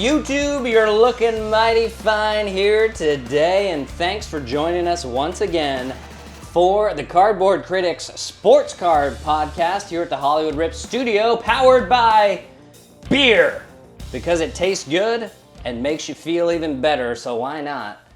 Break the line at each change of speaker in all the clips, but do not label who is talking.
YouTube, you're looking mighty fine here today, and thanks for joining us once again for the Cardboard Critics Sports Card Podcast here at the Hollywood Rip Studio, powered by beer, because it tastes good and makes you feel even better, so why not?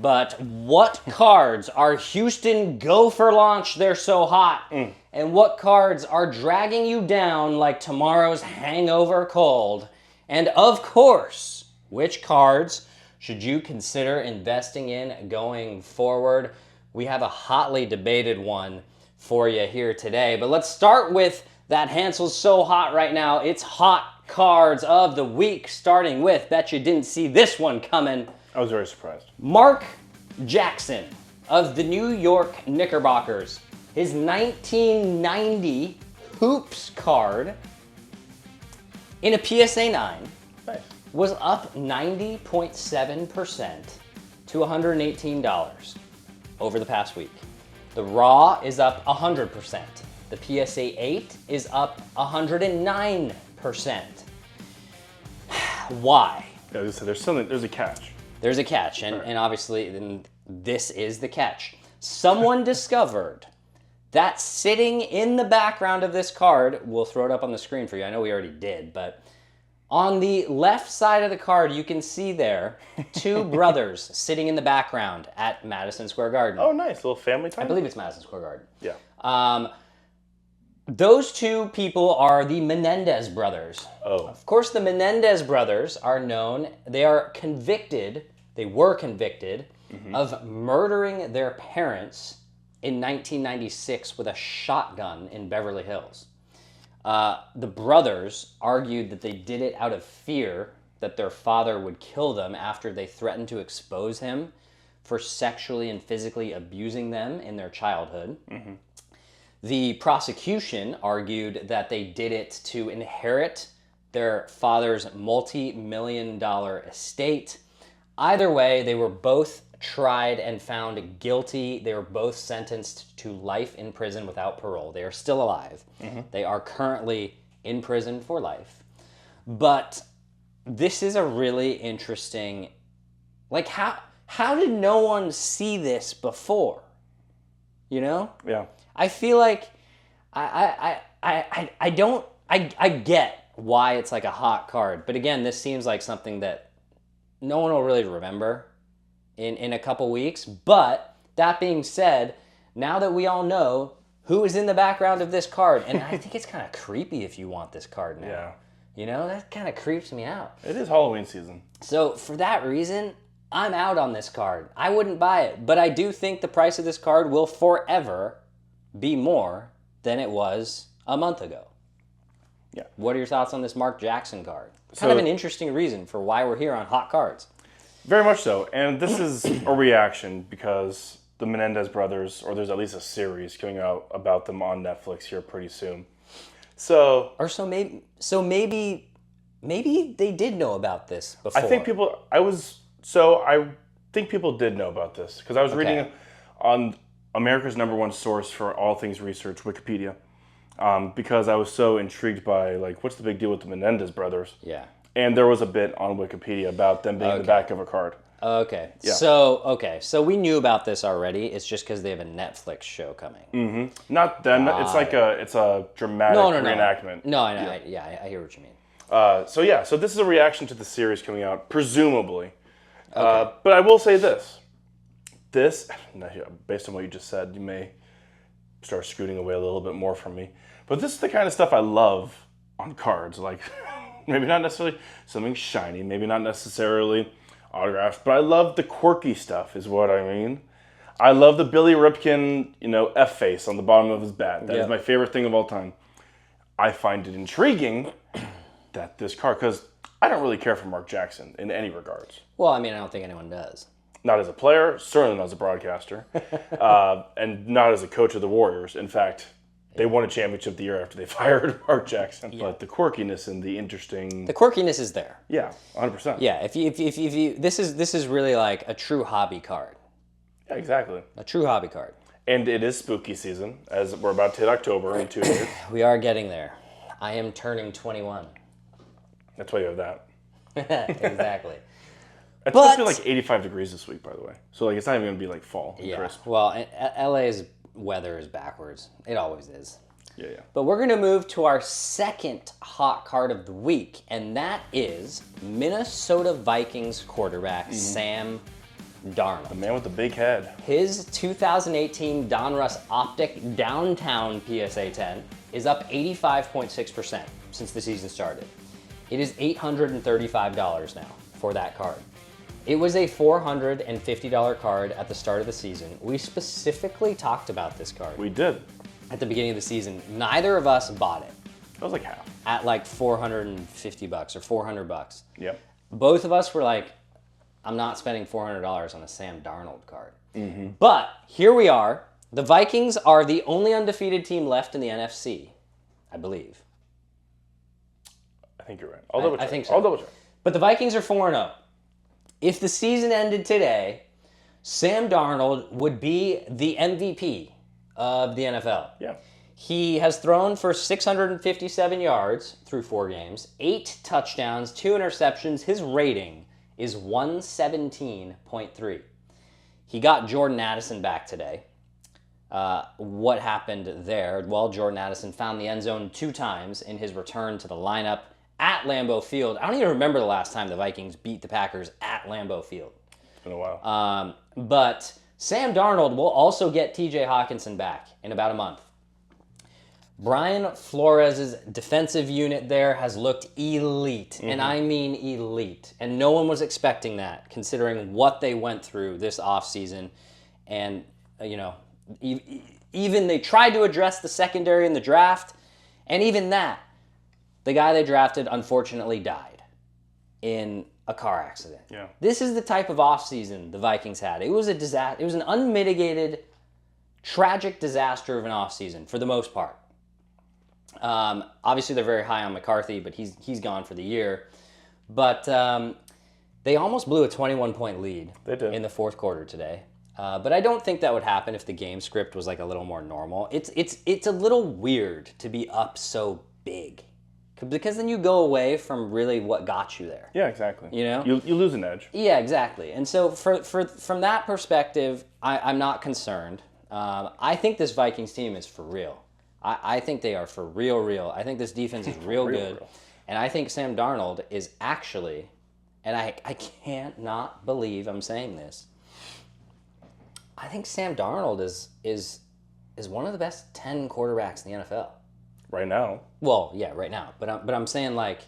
But what cards are Houston Gopher launch they're so hot? And what cards are dragging you down like tomorrow's hangover cold? And of course, which cards should you consider investing in going forward? We have a hotly debated one for you here today. But let's start with that Hansel's so hot right now. It's hot cards of the week, starting with, bet you didn't see this one coming.
I was very surprised.
Mark Jackson of the New York Knickerbockers. His 1990 Hoops card in a PSA 9
Nice.
was up 90.7% to $118 over the past week. The Raw is up 100%. The PSA 8 is up 109%. Why?
Yeah, there's a catch.
There's a catch, and obviously this is the catch. Someone discovered that sitting in the background of this card, we'll throw it up on the screen for you. I know we already did, but on the left side of the card, you can see there two brothers sitting in the background at Madison Square Garden.
Oh, nice. A little family time?
I believe it's Madison Square Garden.
Yeah.
Those two people are the Menendez brothers.
Oh.
Of course, the Menendez brothers are known, they were convicted of murdering their parents in 1996 with a shotgun in Beverly Hills. The brothers argued that they did it out of fear that their father would kill them after they threatened to expose him for sexually and physically abusing them in their childhood. Mm-hmm. The prosecution argued that they did it to inherit their father's multi-million-dollar estate. Either way, they were both tried and found guilty. They were both sentenced to life in prison without parole. They are still alive. Mm-hmm. They are currently in prison for life. But this is a really interesting, like, how did no one see this before? You know?
Yeah.
I feel like I get why it's like a hot card, but again, this seems like something that no one will really remember in a couple weeks. But that being said, now that we all know who is in the background of this card, and I think it's kind of creepy if you want this card now.
Yeah.
You know, that kind of creeps me out.
It is Halloween season.
So for that reason, I'm out on this card. I wouldn't buy it, but I do think the price of this card will forever be more than it was a month ago.
Yeah.
What are your thoughts on this Mark Jackson card? Kind of an interesting reason for why we're here on Hot Cards.
Very much so. And this is a reaction because the Menendez brothers, or there's at least a series coming out about them on Netflix here pretty soon. So maybe they did know about this before. I think people did know about this because I was reading on America's #1 source for all things research, Wikipedia, because I was so intrigued by, like, what's the big deal with the Menendez brothers? Yeah. And there was a bit on Wikipedia about them being in the back of a card.
Okay. Yeah. So we knew about this already. It's just because they have a Netflix show coming. Mm-hmm.
Not them. It's like a dramatic reenactment.
No, I know. Yeah. I hear what you mean.
So this is a reaction to the series coming out, presumably. Okay. But I will say this, based on what you just said, you may start scooting away a little bit more from me. But this is the kind of stuff I love on cards. Like, maybe not necessarily something shiny, maybe not necessarily autographs, but I love the quirky stuff is what I mean. I love the Billy Ripken, F face on the bottom of his bat. That is my favorite thing of all time. I find it intriguing that this card, because I don't really care for Mark Jackson in any regards.
Well, I mean, I don't think anyone does.
Not as a player, certainly not as a broadcaster, and not as a coach of the Warriors. In fact, they won a championship the year after they fired Mark Jackson. Yeah. But the quirkiness and the quirkiness
is there.
Yeah, 100%.
Yeah, if you this is really like a true hobby card.
Yeah, exactly.
A true hobby card.
And it is spooky season, as we're about to hit October in 2 years.
We are getting there. I am turning 21.
That's why you have that.
Exactly.
It's supposed to be like 85 degrees this week, by the way. So like it's not even going to be like fall and
Yeah.
crisp.
Well, LA's weather is backwards. It always is.
Yeah, yeah.
But we're going to move to our second hot card of the week, and that is Minnesota Vikings quarterback Sam Darnold.
The man with the big head.
His 2018 Donruss Optic Downtown PSA 10 is up 85.6% since the season started. It is $835 now for that card. It was a $450 card at the start of the season. We specifically talked about this card
We did.
at the beginning of the season. Neither of us bought it
That was like half.
at like $450 or $400.
Yep.
Both of us were like, I'm not spending $400 on a Sam Darnold card. But here we are. The Vikings are the only undefeated team left in the NFC, I believe.
I think you're right. I'll double check.
I think so.
I'll double check.
But the Vikings are 4-0. If the season ended today, Sam Darnold would be the MVP of the NFL.
Yeah.
He has thrown for 657 yards through 4 games, 8 touchdowns, 2 interceptions. His rating is 117.3. He got Jordan Addison back today. What happened there? Well, Jordan Addison found the end zone 2 times in his return to the lineup at Lambeau Field. I don't even remember the last time the Vikings beat the Packers at Lambeau Field.
It's been a while.
But Sam Darnold will also get TJ Hawkinson back in about a month. Brian Flores' defensive unit there has looked elite, and I mean elite. And no one was expecting that, considering what they went through this offseason. And, you know, even they tried to address the secondary in the draft, and even that, the guy they drafted unfortunately died in a car accident.
Yeah.
This is the type of offseason the Vikings had. It was a disaster. It was an unmitigated, tragic disaster of an offseason for the most part. Obviously, they're very high on McCarthy, but he's gone for the year. But they almost blew a 21-point lead
They did.
in the fourth quarter today. But I don't think that would happen if the game script was like a little more normal. It's a little weird to be up so big, because then you go away from really what got you there.
Yeah, exactly.
You know?
You lose an edge.
Yeah, exactly. And so from that perspective, I'm not concerned. I think this Vikings team is for real. I think they are for real. I think this defense is real good. And I think Sam Darnold is actually, and I can't not believe I'm saying this, I think Sam Darnold is one of the best 10 quarterbacks in the NFL.
Right now.
Well, yeah, right now. But I'm saying like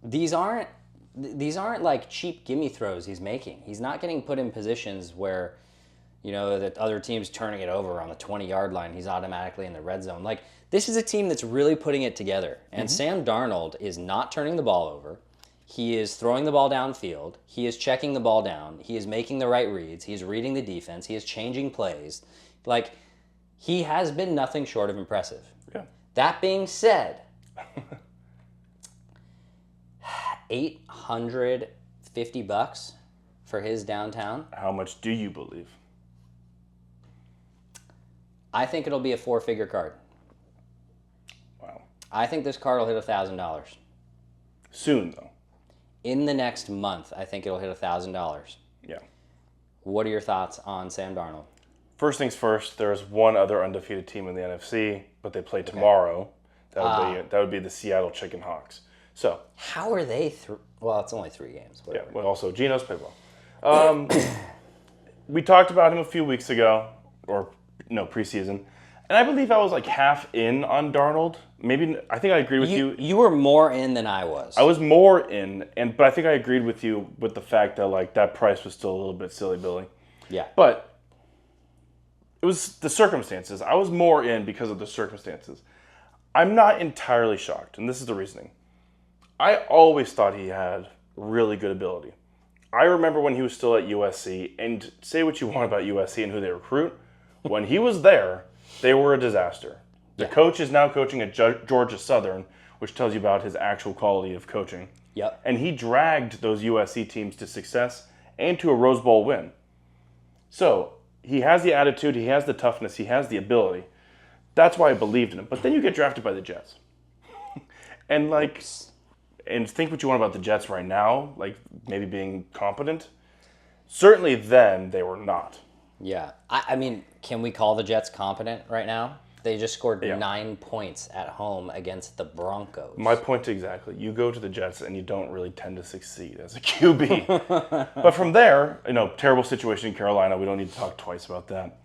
these aren't like cheap gimme throws he's making. He's not getting put in positions where, you know, that other team's turning it over on the 20-yard line. He's automatically in the red zone. Like, this is a team that's really putting it together. And Sam Darnold is not turning the ball over. He is throwing the ball downfield. He is checking the ball down. He is making the right reads. He is reading the defense. He is changing plays. Like, he has been nothing short of impressive.
Yeah.
That being said, $850 for his downtown.
How much do you believe?
I think it'll be a 4-figure card.
Wow.
I think this card will hit $1,000.
Soon, though.
In the next month, I think it'll hit $1,000.
Yeah.
What are your thoughts on Sam Darnold?
First things first, there's one other undefeated team in the NFC, but they play tomorrow. That would be the Seattle Chicken Hawks. So,
How are they through? Well, it's only 3 games.
yeah,
Whatever.
well, also, Geno's played well. We talked about him a few weeks ago, or no, preseason, and I believe I was like half in on Darnold. Maybe, I think I agree with you.
You were more in than I was.
I was more in, but I think I agreed with you with the fact that like that price was still a little bit silly, Billy.
Yeah.
But it was the circumstances. I was more in because of the circumstances. I'm not entirely shocked, and this is the reasoning. I always thought he had really good ability. I remember when he was still at USC, and say what you want about USC and who they recruit, when he was there, they were a disaster. The coach is now coaching at Georgia Southern, which tells you about his actual quality of coaching.
Yep.
And he dragged those USC teams to success and to a Rose Bowl win. So he has the attitude, he has the toughness, he has the ability. That's why I believed in him. But then you get drafted by the Jets. And like, and think what you want about the Jets right now, like maybe being competent. Certainly then they were not.
Yeah. I mean, can we call the Jets competent right now? They just scored 9 points at home against the Broncos.
My point exactly. You go to the Jets and you don't really tend to succeed as a QB. But from there, terrible situation in Carolina. We don't need to talk twice about that.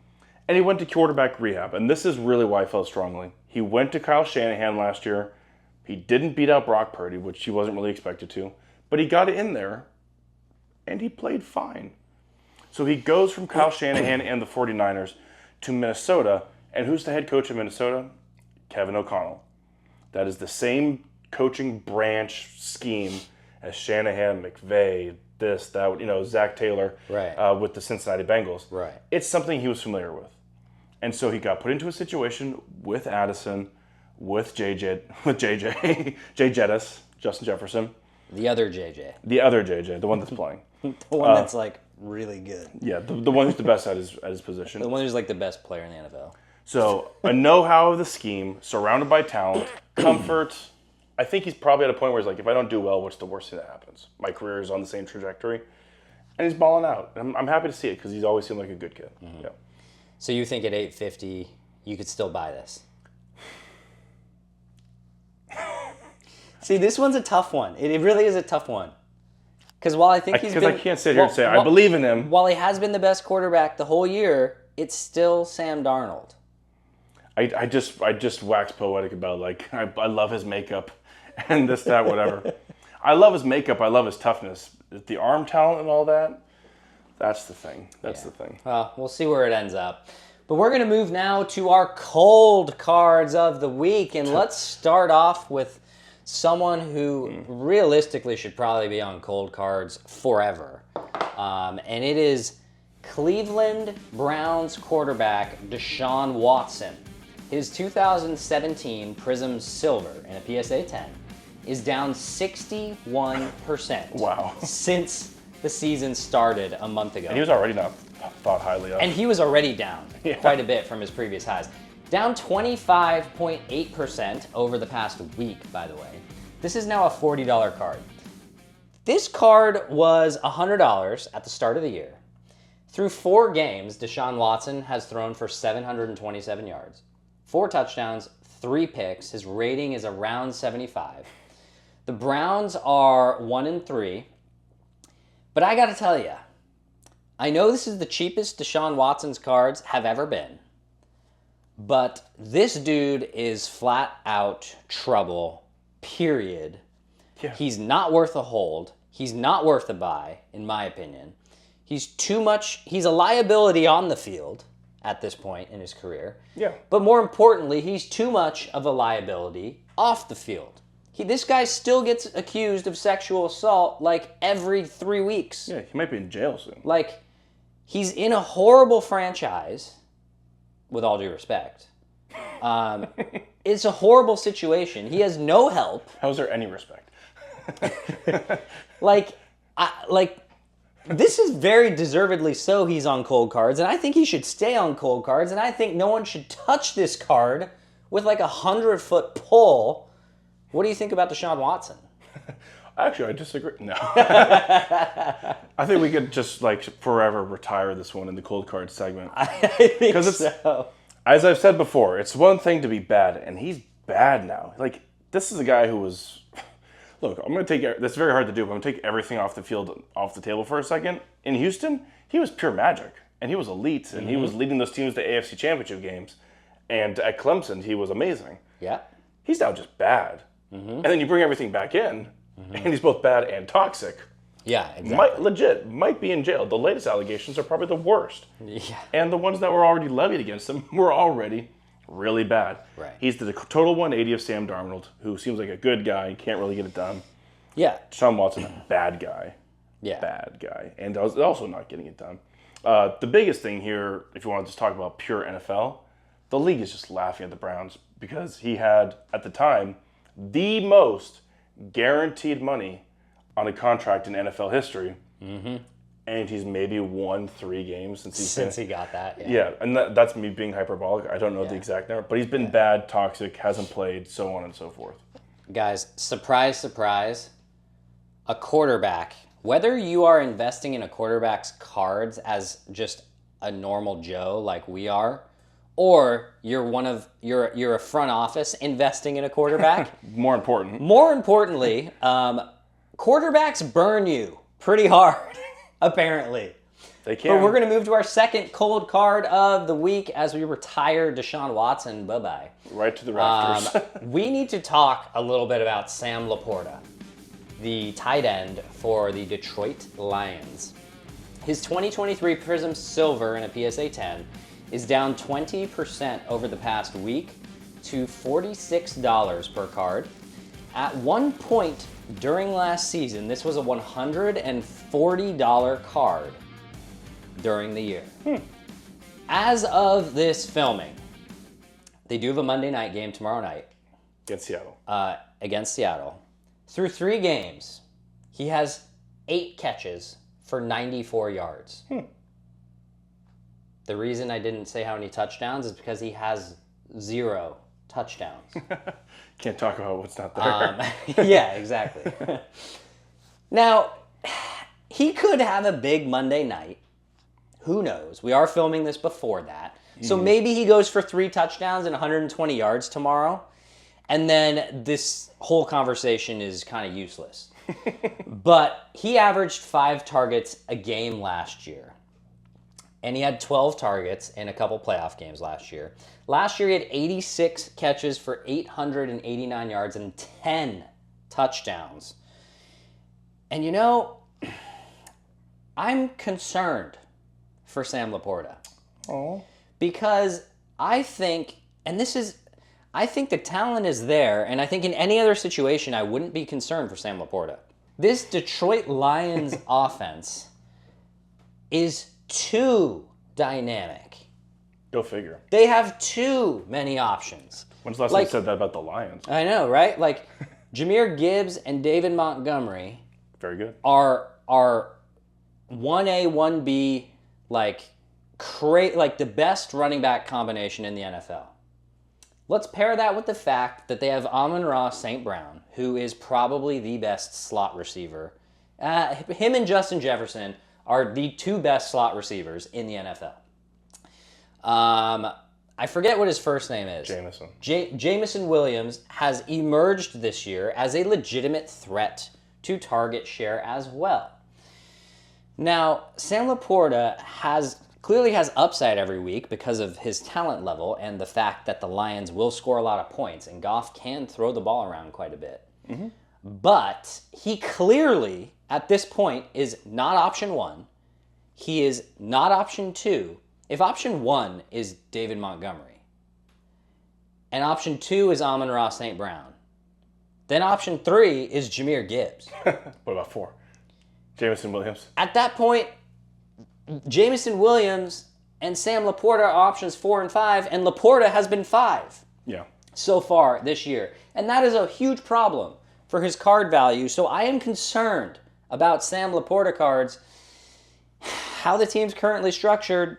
And he went to quarterback rehab. And this is really why I felt strongly. He went to Kyle Shanahan last year. He didn't beat out Brock Purdy, which he wasn't really expected to. But he got in there, and he played fine. So he goes from Kyle Shanahan and the 49ers to Minnesota. And who's the head coach of Minnesota? Kevin O'Connell. That is the same coaching branch scheme as Shanahan, McVay, this, that, Zach Taylor with the Cincinnati Bengals.
Right.
It's something he was familiar with. And so he got put into a situation with Addison, with Jay Jettis, Justin Jefferson.
The other JJ.
The other JJ, the one that's playing.
The one that's like really good.
Yeah, the one who's the best at his position.
The one who's like the best player in the NFL.
So a know-how of the scheme, surrounded by talent, comfort. I think he's probably at a point where he's like, if I don't do well, what's the worst thing that happens? My career is on the same trajectory. And he's balling out. And I'm happy to see it because he's always seemed like a good kid. Mm-hmm. Yeah.
So you think at $850 you could still buy this? See, this one's a tough one. It really is a tough one. Because while I think he's been...
Because I can't sit here and say, I believe in him.
While he has been the best quarterback the whole year, it's still Sam Darnold.
I just wax poetic about, I love his makeup and this, that, whatever. I love his makeup. I love his toughness. The arm talent and all that, that's the thing. That's the thing.
Well, we'll see where it ends up. But we're going to move now to our cold cards of the week. And let's start off with someone who realistically should probably be on cold cards forever. And it is Cleveland Browns quarterback Deshaun Watson. His 2017 Prism Silver in a PSA 10 is down 61%.
Wow.
Since the season started a month ago.
And he was already not thought highly of.
And he was already down quite a bit from his previous highs. Down 25.8% over the past week, by the way. This is now a $40 card. This card was $100 at the start of the year. Through 4 games, Deshaun Watson has thrown for 727 yards, 4 touchdowns, 3 picks. His rating is around 75. The Browns are 1-3. But I got to tell you, I know this is the cheapest Deshaun Watson's cards have ever been. But this dude is flat out trouble, period.
Yeah.
He's not worth a hold. He's not worth a buy, in my opinion. He's too much. He's a liability on the field at this point in his career.
Yeah.
But more importantly, he's too much of a liability off the field. This guy still gets accused of sexual assault like every 3 weeks.
Yeah, he might be in jail soon.
Like, he's in a horrible franchise, with all due respect. It's a horrible situation. He has no help.
How is there any respect?
This is very deservedly so he's on cold cards, and I think he should stay on cold cards, and I think no one should touch this card with like a 100-foot pole. What do you think about Deshaun Watson?
Actually, I disagree. No. I think we could just forever retire this one in the cold card segment.
I think so.
As I've said before, it's one thing to be bad, and he's bad now. This is a guy who was... Look, I'm going to take... That's very hard to do, but I'm going to take everything off the field, off the table for a second. In Houston, he was pure magic, and he was elite, and he was leading those teams to AFC Championship games. And at Clemson, he was amazing.
Yeah.
He's now just bad. And then you bring everything back in, and he's both bad and toxic.
Yeah, exactly.
Might be in jail. The latest allegations are probably the worst.
Yeah.
And the ones that were already levied against him were already really bad.
Right.
He's the total 180 of Sam Darnold, who seems like a good guy, can't really get it done.
Yeah.
Deshaun Watson, bad guy.
Yeah.
Bad guy. And also not getting it done. The biggest thing here, if you want to just talk about pure NFL, the league is just laughing at the Browns because he had, at the time, the most guaranteed money on a contract in NFL history. And he's maybe won 3 games since
he got that.
Yeah, and that's me being hyperbolic. I don't know the exact number, but he's been bad, toxic, hasn't played, so on and so forth.
Guys, surprise, surprise. a quarterback, whether you are investing in a quarterback's cards as just a normal Joe like we are, or you're a front office investing in a quarterback.
More important.
More importantly, quarterbacks burn you pretty hard, apparently.
They can.
But we're going to move to our second cold card of the week as we retire Deshaun Watson. Bye-bye.
Right to the rafters.
We need to talk a little bit about Sam Laporta, the tight end for the Detroit Lions. His 2023 Prism Silver in a PSA 10 is down 20% over the past week to $46 per card. At one point during last season, this was a $140 card during the year. As of this filming, they do have a Monday night game tomorrow night. Against Seattle. Through 3 games, he has 8 catches for 94 yards. The reason I didn't say how many touchdowns is because he has 0 touchdowns.
Can't talk about what's not there.
Yeah, exactly. Now, he could have a big Monday night. Who knows? We are filming this before that. So maybe he goes for 3 touchdowns and 120 yards tomorrow. And then this whole conversation is kind of useless. But he averaged 5 targets a game last year. And he had 12 targets in a couple playoff games last year. Last year, he had 86 catches for 889 yards and 10 touchdowns. And you know, I'm concerned for Sam Laporta.
Oh.
Because I think the talent is there, and I think in any other situation, I wouldn't be concerned for Sam Laporta. This Detroit Lions offense is too dynamic.
Go figure.
They have too many options.
When's the last time you said that about the Lions?
I know, right? Like, Jahmyr Gibbs and David Montgomery
Very good.
are 1A, 1B, like the best running back combination in the NFL. Let's pair that with the fact that they have Amon-Ra St. Brown, who is probably the best slot receiver. Him and Justin Jefferson are the 2 best slot receivers in the NFL. I forget what his first name is.
Jameson.
Jameson Williams has emerged this year as a legitimate threat to target share as well. Now, Sam Laporta clearly has upside every week because of his talent level and the fact that the Lions will score a lot of points, and Goff can throw the ball around quite a bit. But he clearly, at this point, is not option 1. He is not option 2. If option 1 is David Montgomery, and option 2 is Amon-Ra St. Brown, then option 3 is Jahmyr Gibbs.
What about 4? Jameson Williams.
At that point, Jameson Williams and Sam Laporta are options 4 and 5, and Laporta has been 5 so far this year. And that is a huge problem for his card value. So I am concerned about Sam Laporta cards. How the team's currently structured,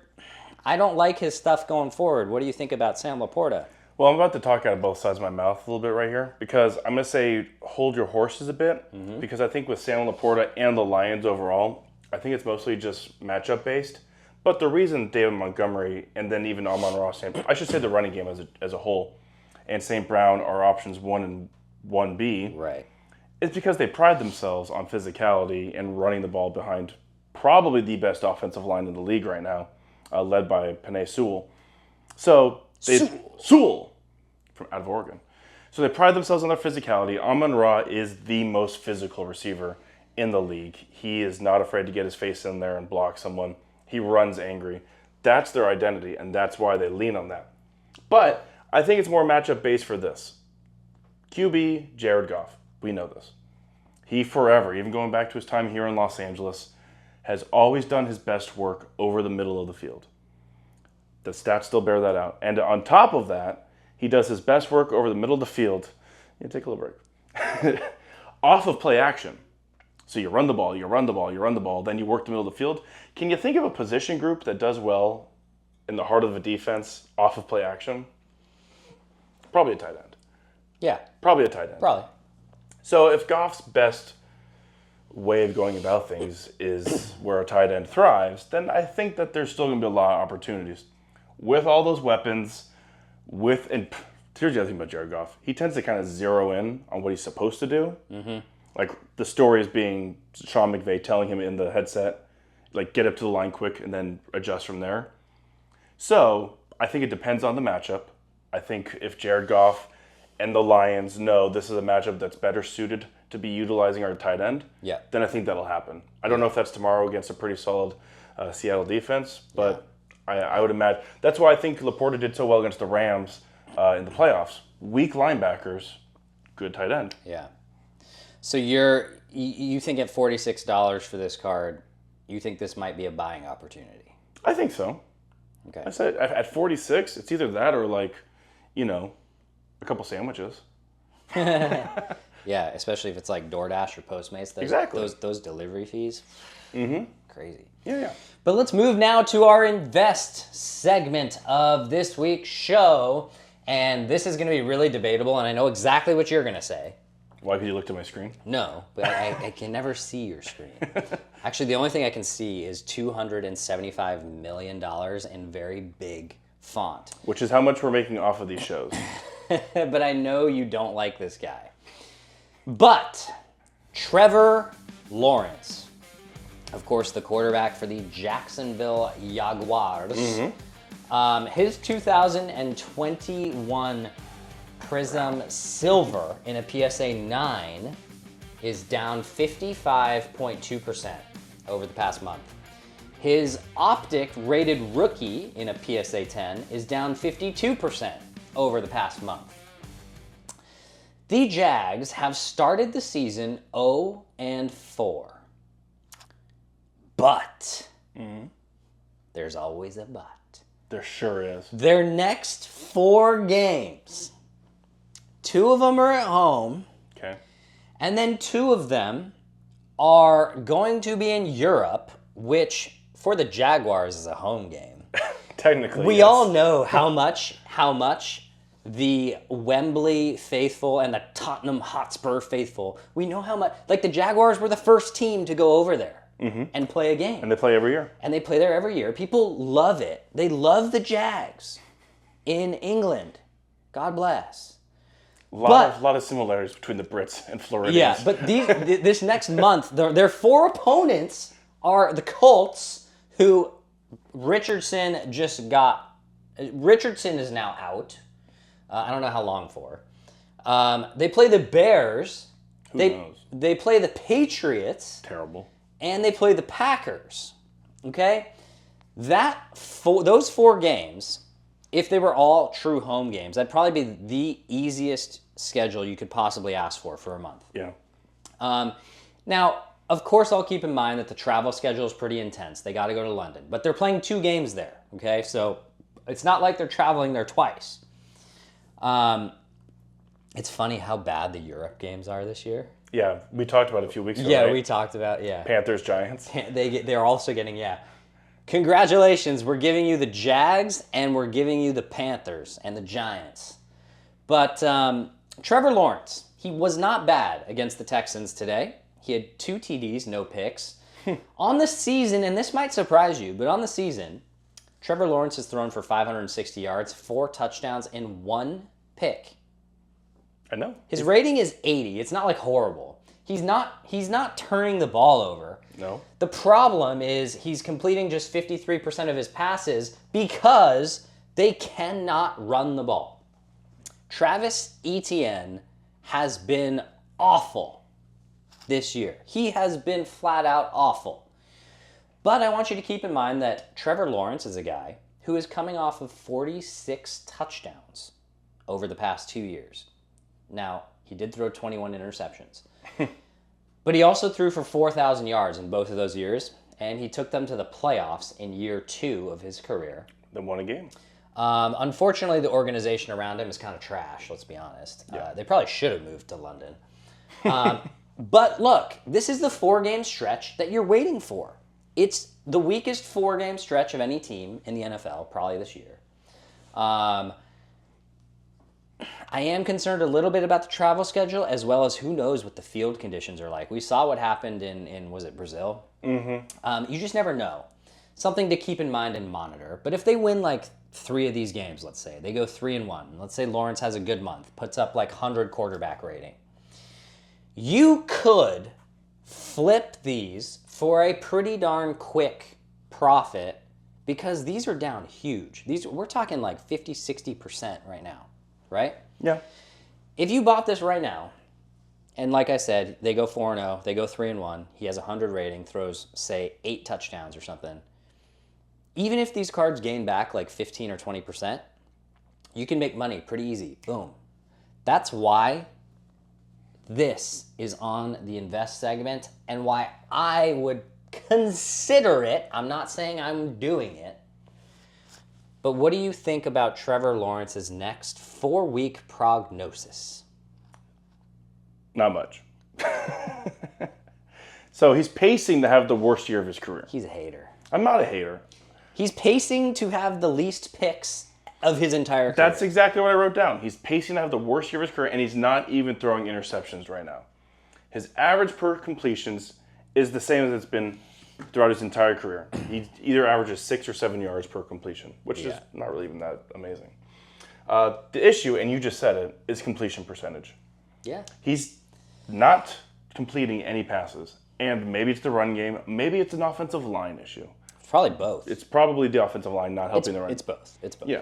I don't like his stuff going forward. What do you think about Sam Laporta?
Well, I'm about to talk out of both sides of my mouth a little bit right here, because I'm going to say hold your horses a bit, because I think with Sam Laporta and the Lions overall, I think it's mostly just matchup based. But the reason David Montgomery and then even Amon-Ra I should say the running game as a whole, and St. Brown are options 1 and 1B,
Right.
is because they pride themselves on physicality and running the ball behind probably the best offensive line in the league right now, led by Penei Sewell. So Sewell from out of Oregon. So they pride themselves on their physicality. Amon-Ra is the most physical receiver in the league. He is not afraid to get his face in there and block someone. He runs angry. That's their identity, and that's why they lean on that. But I think it's more matchup based for this. QB, Jared Goff. We know this. He forever, even going back to his time here in Los Angeles, has always done his best work over the middle of the field. The stats still bear that out. And on top of that, he does his best work over the middle of the field. Yeah, take a little break. Off of play action. So you run the ball, you run the ball, you run the ball, then you work the middle of the field. Can you think of a position group that does well in the heart of a defense off of play action? Probably a tight end.
Yeah.
Probably a tight end.
Probably.
So if Goff's best way of going about things is where a tight end thrives, then I think that there's still going to be a lot of opportunities. With all those weapons, and here's the other thing about Jared Goff. He tends to kind of zero in on what he's supposed to do. Mm-hmm. Like the story is being Sean McVay telling him in the headset, like get up to the line quick and then adjust from there. So I think it depends on the matchup. I think if Jared Goff and the Lions know this is a matchup that's better suited to be utilizing our tight end, then I think that'll happen. I don't know if that's tomorrow against a pretty solid Seattle defense, but I would imagine. That's why I think Laporta did so well against the Rams in the playoffs. Weak linebackers, good tight end.
Yeah. So you think at $46 for this card, you think this might be a buying opportunity?
I think so.
Okay.
I said at 46, it's either that or like, a couple sandwiches.
Yeah, especially if it's like DoorDash or Postmates.
Exactly.
Those delivery fees. Crazy.
Yeah.
But let's move now to our Invest segment of this week's show. And this is going to be really debatable, and I know exactly what you're going to say.
Why? Because you looked at my screen?
No, but I can never see your screen. Actually, the only thing I can see is $275 million in very big font.
Which is how much we're making off of these shows.
But I know you don't like this guy. But Trevor Lawrence, of course, the quarterback for the Jacksonville Jaguars, his 2021 Prism Silver in a PSA 9 is down 55.2% over the past month. His Optic rated rookie in a PSA 10 is down 52% over the past month. The Jags have started the season 0-4. But there's always a but.
There sure is.
Their next 4 games, 2 of them are at home.
Okay.
And then 2 of them are going to be in Europe, which for the Jaguars is a home game.
Technically,
We
yes.
all know how much the Wembley faithful and the Tottenham Hotspur faithful, we know how much, like the Jaguars were the first team to go over there and play a game.
And they play every year.
And they play there every year. People love it. They love the Jags in England. God bless.
A lot of similarities between the Brits and Floridians.
Yeah, but this next month, their 4 opponents are the Colts, who Richardson is now out. I don't know how long for. They play the Bears.
Who knows?
They play the Patriots.
Terrible.
And they play the Packers. Okay? Those 4 games, if they were all true home games, that'd probably be the easiest schedule you could possibly ask for a month.
Yeah.
Now, of course, I'll keep in mind that the travel schedule is pretty intense. They got to go to London. But they're playing 2 games there, okay? So it's not like they're traveling there twice. It's funny how bad the Europe games are this year.
Yeah, we talked about it a few weeks ago,
Yeah,
right?
we talked about,
Panthers, Giants.
They're also getting, Congratulations, we're giving you the Jags, and we're giving you the Panthers and the Giants. But Trevor Lawrence, he was not bad against the Texans today. He had 2 TDs, no picks. On the season, and this might surprise you, but on the season, Trevor Lawrence has thrown for 560 yards, 4 touchdowns, and 1 pick.
I know.
His rating is 80. It's not like horrible. He's not turning the ball over.
No.
The problem is he's completing just 53% of his passes because they cannot run the ball. Travis Etienne has been awful this year. He has been flat out awful. But I want you to keep in mind that Trevor Lawrence is a guy who is coming off of 46 touchdowns over the past 2 years. Now, he did throw 21 interceptions. But he also threw for 4,000 yards in both of those years, and he took them to the playoffs in year 2 of his career.
Then won a game.
Unfortunately, the organization around him is kind of trash, let's be honest.
Yeah.
They probably should have moved to London. But look, this is the 4-game stretch that you're waiting for. It's the weakest 4-game stretch of any team in the NFL, probably this year. I am concerned a little bit about the travel schedule, as well as who knows what the field conditions are like. We saw what happened in was it Brazil? Mm-hmm. You just never know. Something to keep in mind and monitor. But if they win like 3 of these games, let's say they go 3-1. Let's say Lawrence has a good month, puts up like 100 quarterback rating. You could flip these for a pretty darn quick profit because these are down huge. We're talking like 50, 60% right now, right?
Yeah.
If you bought this right now, and like I said, they go 4-0, they go 3-1, he has a 100 rating, throws, say, 8 touchdowns or something. Even if these cards gain back like 15 or 20%, you can make money pretty easy. Boom. That's why this is on the invest segment and why I would consider it. I'm not saying I'm doing it. But what do you think about Trevor Lawrence's next 4-week prognosis?
Not much. So he's pacing to have the worst year of his career.
He's a hater.
I'm not a hater.
He's pacing to have the least picks of his entire career.
That's exactly what I wrote down. He's pacing to have the worst year of his career, and he's not even throwing interceptions right now. His average per completions is the same as it's been throughout his entire career. He either averages 6 or 7 yards per completion, which is not really even that amazing. The issue, and you just said it, is completion percentage.
Yeah.
He's not completing any passes, and maybe it's the run game, maybe it's an offensive line issue.
Probably both.
It's probably the offensive line not helping the run.
It's both. It's both.
Yeah.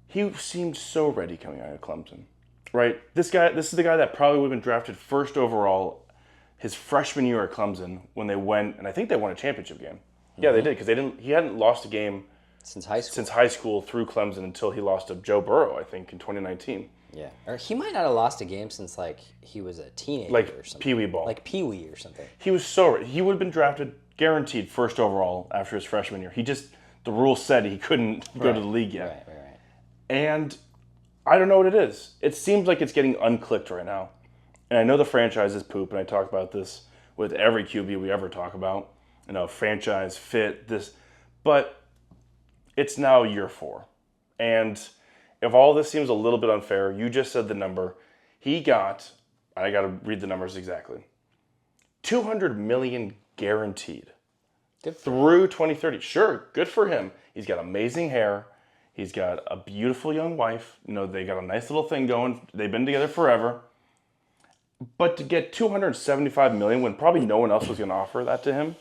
He seemed so ready coming out of Clemson, right? This is the guy that probably would have been drafted first overall his freshman year at Clemson when they went, and I think they won a championship game. Yeah, they did, because he hadn't lost a game
since high school
through Clemson until he lost to Joe Burrow, I think, in 2019.
Yeah, or he might not have lost a game since like he was a teenager
Like
or something.
Pee-wee ball.
Like Pee-wee or something.
He was so ready. He would have been drafted guaranteed first overall after his freshman year. The rules said he couldn't go to the league yet.
Right.
And I don't know what it is. It seems like it's getting unclicked right now. And I know the franchise is poop, and I talk about this with every QB we ever talk about. Franchise, fit, this. But it's now year 4. And if all this seems a little bit unfair, you just said the number. I got to read the numbers exactly. $200 million guaranteed.
Good
through 2030. Sure, good for him. He's got amazing hair. He's got a beautiful young wife. They got a nice little thing going. They've been together forever. But to get $275 million when probably no one else was going to offer that to him.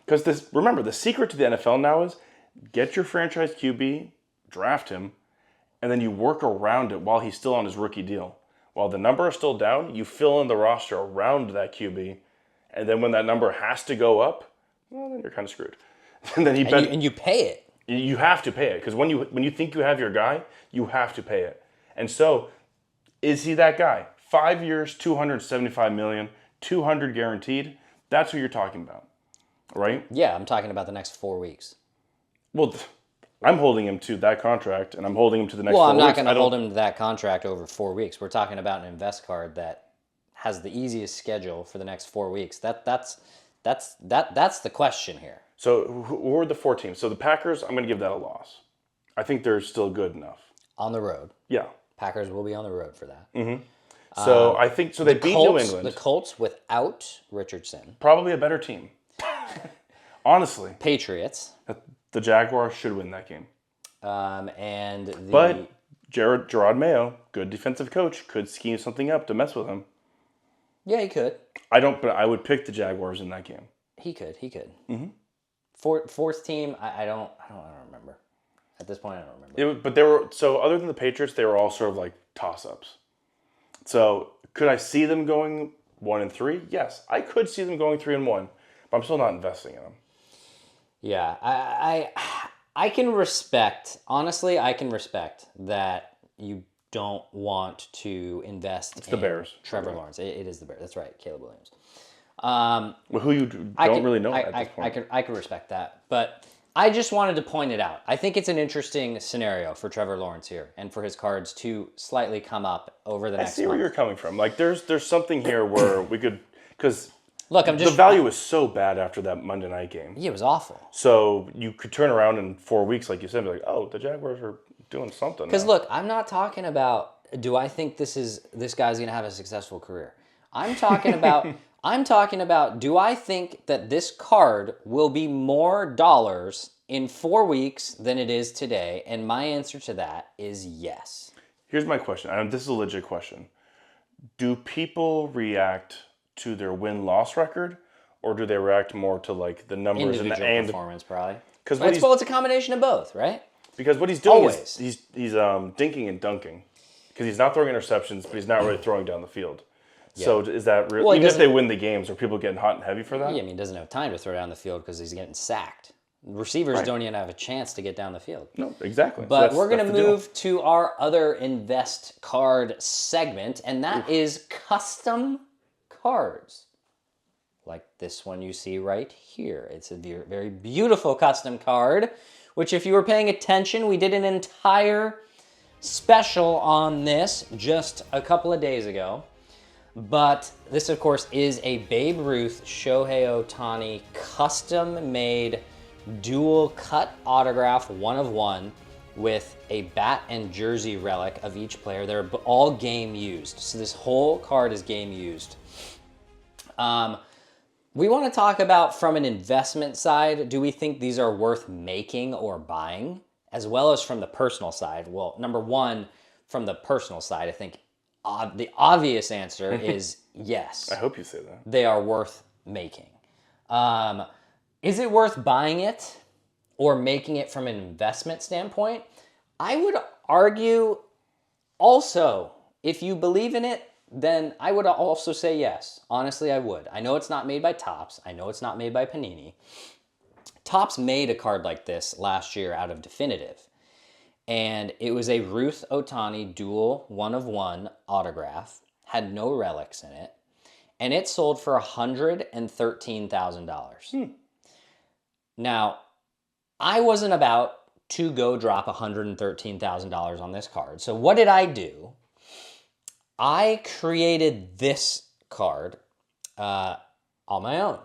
Because remember, the secret to the NFL now is get your franchise QB, draft him, and then you work around it while he's still on his rookie deal. While the number is still down, you fill in the roster around that QB. And then when that number has to go up, well, then you're kind of screwed. And then
and you pay it.
You have to pay it, because when you think you have your guy, you have to pay it. And so, is he that guy? 5 years, $275 million, $200 guaranteed. That's what you're talking about, right?
Yeah, I'm talking about the next 4 weeks.
Well, I'm holding him to that contract, and I'm holding him to the next 4 weeks.
Well, I'm not going to hold him to that contract over 4 weeks. We're talking about an invest card that has the easiest schedule for the next 4 weeks. That's the question here.
So who are the 4 teams? So the Packers, I'm going to give that a loss. I think they're still good enough.
On the road.
Yeah.
Packers will be on the road for that.
Mm-hmm. So I think they beat New England.
The Colts without Richardson.
Probably a better team. Honestly.
Patriots.
The Jaguars should win that game.
But
Gerard Mayo, good defensive coach, could scheme something up to mess with him.
Yeah, he could.
But I would pick the Jaguars in that game.
He could.
Mm-hmm.
Fourth team, I don't remember. At this point, I don't remember.
But they were, so other than the Patriots, they were all sort of like toss-ups. So could I see them going 1-3? Yes, I could see them going 3-1, but I'm still not investing in them.
Yeah, I can respect. Honestly, I can respect that you don't want to invest.
It's the Bears.
Trevor Lawrence. It is the Bears. That's right, Caleb Williams.
Who you don't really know at this point.
I can respect that, but I just wanted to point it out. I think it's an interesting scenario for Trevor Lawrence here, and for his cards to slightly come up over the next month.
I see where you're coming from. Like, there's something here where we could, because
look,
the value was so bad after that Monday night game.
Yeah, it was awful.
So you could turn around in 4 weeks, like you said, and be like, oh, the Jaguars are doing something.
Because
now.
look, I'm not talking about, do I think this guy's going to have a successful career? I'm talking about, do I think that this card will be more dollars in 4 weeks than it is today? And my answer to that is yes.
Here's my question. This is a legit question. Do people react to their win-loss record, or do they react more to like the numbers
Individual performance, probably.
Because
it's a combination of both, right?
Because what he's doing
Always.
is he's dinking and dunking, because he's not throwing interceptions, but he's not really throwing down the field. Yeah. So is that real? Even if they win the games, are people getting hot and heavy for that?
Yeah, I mean, he doesn't have time to throw down the field because he's getting sacked. Receivers don't even have a chance to get down the field.
No, exactly.
But we're going to move to our other invest card segment, and that is custom cards. Like this one you see right here. It's a very beautiful custom card, which if you were paying attention, we did an entire special on this just a couple of days ago. But this, of course, is a Babe Ruth Shohei Ohtani custom-made dual cut autograph 1/1 with a bat and jersey relic of each player. They're all game used. So this whole card is game used. We want to talk about from an investment side, do we think these are worth making or buying? As well as from the personal side. Well, number one, from the personal side, I think the obvious answer is yes.
I hope you say that.
They are worth making. Is it worth buying it or making it from an investment standpoint? I would argue also, if you believe in it, then I would also say yes. Honestly, I would. I know it's not made by Topps. I know it's not made by Panini. Topps made a card like this last year out of Definitive. And it was a Ruth Ohtani dual 1/1 autograph. Had no relics in it. And it sold for $113,000. Now, I wasn't about to go drop $113,000 on this card. So what did I do? I created this card on my own.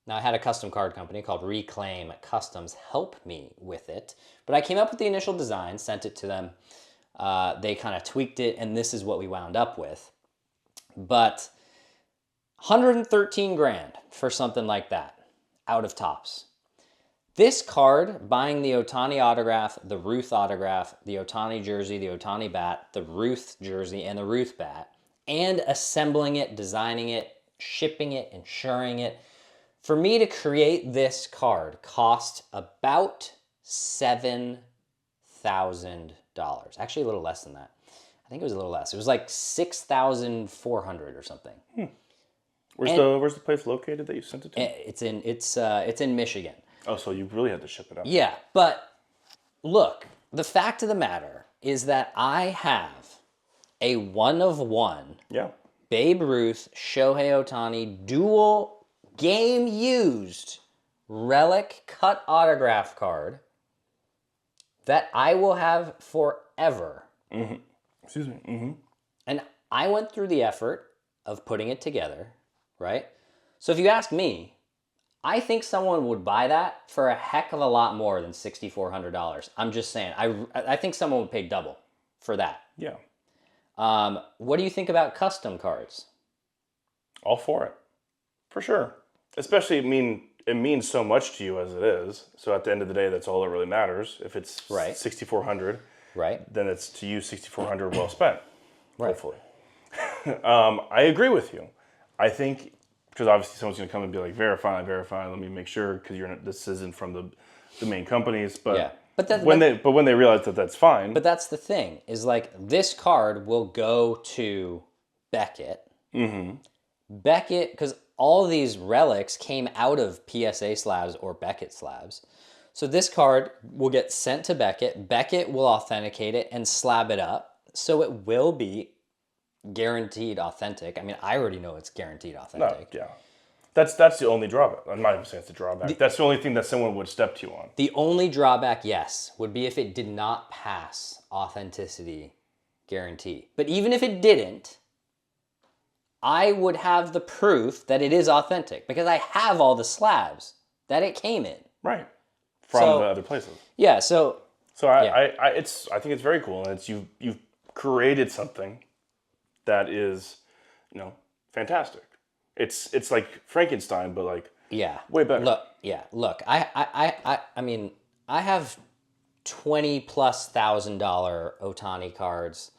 Now, I had a custom card company called Reclaim Customs help me with it. But I came up with the initial design, sent it to them. They kind of tweaked it, and this is what we wound up with. But 113 grand for something like that out of Topps. This card, buying the Ohtani autograph, the Ruth autograph, the Ohtani jersey, the Ohtani bat, the Ruth jersey, and the Ruth bat, and assembling it, designing it, shipping it, insuring it, for me to create this card cost about $7,000. Actually, a little less than that. I think it was a little less. It was like 6,400 or something.
Where's the place located that you sent it to?
It's in Michigan.
Oh, so you really had to ship it out.
Yeah, but look, the fact of the matter is that I have a 1/1 Babe Ruth Shohei Ohtani dual game used relic cut autograph card that I will have forever.
Excuse me.
And I went through the effort of putting it together, right? So if you ask me, I think someone would buy that for a heck of a lot more than $6,400. I'm just saying. I think someone would pay double for that.
Yeah.
What do you think about custom cards?
All for it. For sure. Especially, it means so much to you as it is. So at the end of the day, that's all that really matters. If it's $6,400, then it's to you $6,400 well spent. Hopefully. I agree with you. I think, because obviously someone's going to come and be like, verify, let me make sure, because this isn't from the main companies. But when they realize that that's fine.
But that's the thing, is like this card will go to Beckett. Beckett, because all of these relics came out of PSA slabs or Beckett slabs. So this card will get sent to Beckett. Beckett will authenticate it and slab it up. So it will be guaranteed authentic. I mean, I already know it's guaranteed authentic.
No, yeah. That's the only drawback. I'm not even saying it's a drawback. That's the only thing that someone would step to you on.
The only drawback, yes, would be if it did not pass authenticity guarantee. But even if it didn't, I would have the proof that it is authentic because I have all the slabs that it came in.
Right. From the other places.
Yeah, so
So I think it's very cool, and you've created something that is, fantastic. It's like Frankenstein, but like way better.
Look. I mean, I have $20,000+ Otani cards,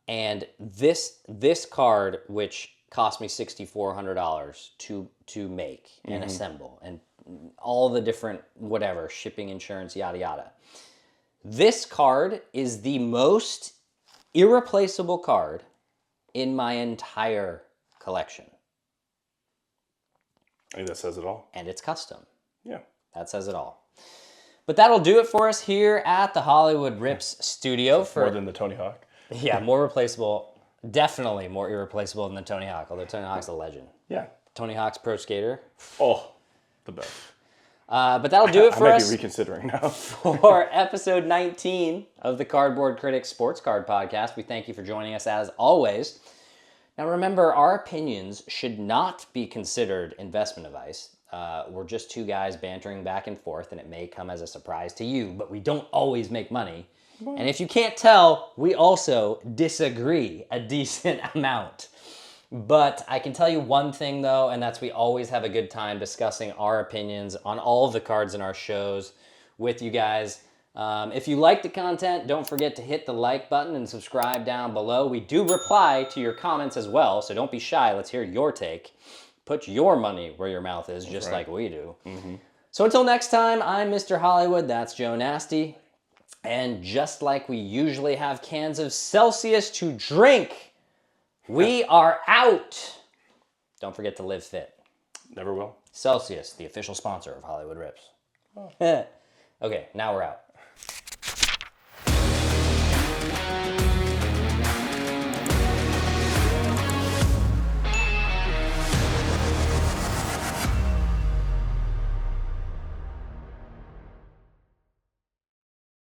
and this card, which cost me $6,400 to make and assemble, and all the different whatever shipping, insurance, yada yada. This card is the most irreplaceable card in my entire collection.
I think that says it all.
And it's custom.
Yeah.
That says it all. But that'll do it for us here at the Hollywood Rips studio.
More than the Tony Hawk.
Yeah, more replaceable. Definitely more irreplaceable than the Tony Hawk, although Tony Hawk's a legend.
Yeah.
Tony Hawk's Pro Skater.
Oh, the best.
But that'll do it for us.
I might be reconsidering now.
For episode 19 of the Cardboard Critics Sports Card Podcast. We thank you for joining us as always. Now remember, our opinions should not be considered investment advice. We're just two guys bantering back and forth, and it may come as a surprise to you, but we don't always make money. And if you can't tell, we also disagree a decent amount. But I can tell you one thing, though, and that's we always have a good time discussing our opinions on all of the cards in our shows with you guys. If you like the content, don't forget to hit the like button and subscribe down below. We do reply to your comments as well, so don't be shy. Let's hear your take. Put your money where your mouth is, just like we do. So until next time, I'm Mr. Hollywood. That's Joe Nasty. And just like we usually have cans of Celsius to drink, we are out. Don't forget to live fit.
Never will.
Celsius, the official sponsor of Hollywood Rips. Okay, now we're out.